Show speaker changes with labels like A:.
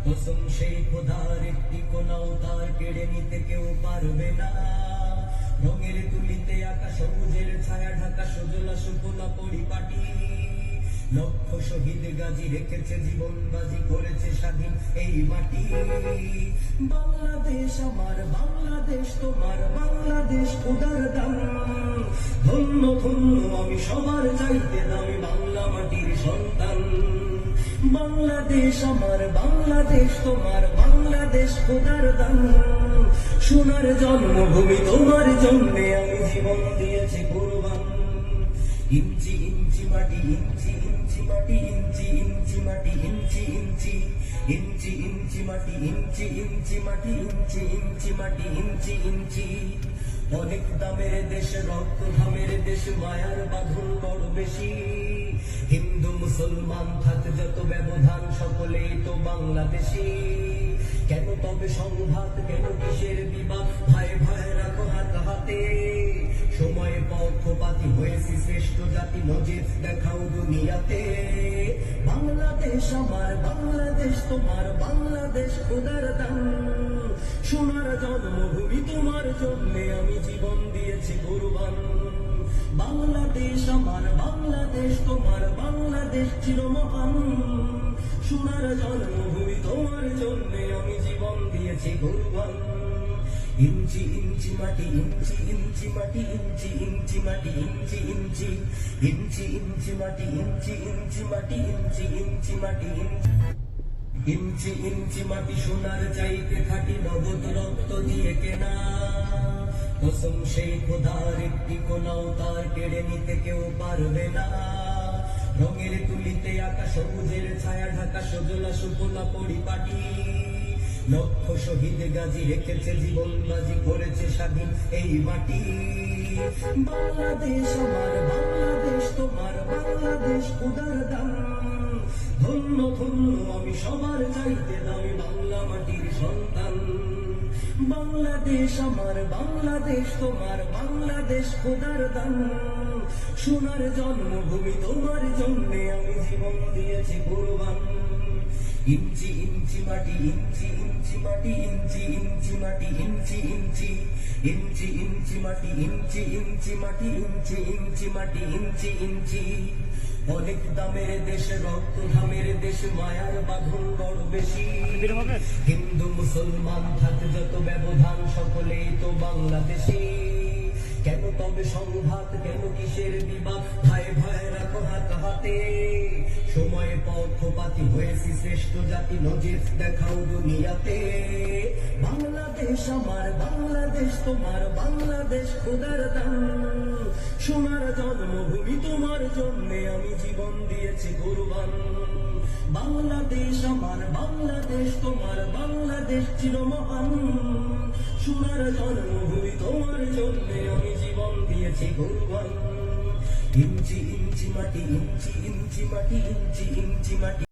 A: কসম সেই খোদার একটি কোনাও তার কেড়ে নিতে কেউ পারবে না। রঙের তুলিতে আঁকা সবুজের ছায়া ঢাকা সজলা সুফলা পরিপাটি। লক্ষ শহীদ গাজী রেখেছে জীবন বাজি করেছে স্বাধীন এই মাটি। বাংলাদেশ আমার, বাংলাদেশ তোমার, বাংলাদেশ খোদার দান। ধন্য ধন্য আমি সবার চাইতে দামি বাংলা মাটির সন্তান। বাংলাদেশ আমার, বাংলাদেশ তোমার, বাংলাদেশ খোদার দান। সোনার জন্মভূমি তোমার জন্যে আমি জীবন দিয়েছি কুরবান। ইঞ্চি ইঞ্চি মাটি, ইঞ্চি ইঞ্চি মাটি, ইঞ্চি ইঞ্চি মাটি, ইঞ্চি ইঞ্চি ইঞ্চি ইঞ্চি মাটি, ইঞ্চি ইঞ্চি মাটি, ইঞ্চি ইঞ্চি মাটি, ইঞ্চি ইঞ্চি। অনেক দামের দেশ, রক্ত ঘামের দেশ, মায়ার বাঁধন বড় বেশি। হিন্দু মুসলমান থাক যত ব্যবধান, সকলেই তো বাংলাদেশি। কেন তবে সংঘাত, কেন কিসের বিবাদ, ভাই ভাই রাখো হাত হাতে। সময়ে পক্ষপাতী হয়েছি শ্রেষ্ঠ জাতি, নজির দেখাও দুনিয়াতে। বাংলাদেশ আমার, বাংলাদেশ তোমার, বাংলাদেশ খোদার দান। সোনার জন্মভূমি তোমার জন্যে আমি জীবন দিয়েছি কুরবান। বাংলাদেশ আমার, বাংলাদেশ তোমার, বাংলাদেশ চিরমহান। সোনার জন্মভূমি তোমার জন্যে আমি জীবন দিয়েছি কুরবান। ইঞ্চি ইঞ্চি মাটি, ইঞ্চি ইঞ্চি মাটি, ইঞ্চি ইঞ্চি মাটি, ইঞ্চি ইঞ্চি ইঞ্চি ইঞ্চি মাটি, ইঞ্চি ইঞ্চি মাটি, ইঞ্চি ইঞ্চি মাটি, ইঞ্চি ইঞ্চি মাটি। সোনার চাইতে খাঁটি, নগদ রক্ত দিয়ে কেনা। কসম সেই খোদার একটি কোনাও তার কেড়ে নিতে কেউ পারবে না। রঙের তুলিতে আঁকা সবুজের ছায়া ঢাকা সজলা সুফলা পরিপাটি। লক্ষ শহীদ গাজী রেখেছে জীবন বাজি করেছে স্বাধীন এই মাটি। বাংলাদেশ আমার, বাংলাদেশ তোমার, বাংলাদেশ খোদার দান। ধন্য ধন্য আমি সবার চাইতে দামি বাংলা মাটির সন্তান। বাংলাদেশ আমার, বাংলাদেশ তোমার, বাংলাদেশ খোদার দান। সোনার জন্মভূমি তোমার জন্যে আমি জীবন দিয়েছি কুরবান। ইঞ্চি ইঞ্চি মাটি, ইঞ্চি ইঞ্চি মাটি, ইঞ্চি ইঞ্চি মাটি, ইঞ্চি ইঞ্চি ইঞ্চি ইঞ্চি মাটি, ইঞ্চি ইঞ্চি মাটি, ইঞ্চি ইঞ্চি মাটি, ইঞ্চি ইঞ্চি। অনেক দামের দেশ, রক্ত ঘামের দেশ, মায়ার বাঁধন বড় বেশি। হিন্দু মুসলমান থাক যত ব্যবধান, সকলেই তো বাংলাদেশি। কেন তবে সংঘাত, কেন কিসের বিবাদ, ভাই ভাই রাখো হাত হাতে। সময়ে পক্ষপাতী হয়েছি শ্রেষ্ঠ জাতি, নজির দেখাও দুনিয়াতে। বাংলাদেশ আমার, বাংলাদেশ তোমার, বাংলাদেশ খোদার দান। সোনার জন্মভূমি তোমার জন্যে আমি জীবন দিয়েছি কুরবান। বাংলাদেশ আমার, বাংলাদেশ তোমার, বাংলাদেশ চিরমহান। সোনার জন্মভূমি তোমার জন্যে আমি জীবন দিয়েছি কুরবান। ইঞ্চি ইঞ্চি মাটি, ইঞ্চি ইঞ্চি মাটি, ইঞ্চি ইঞ্চি মাটি।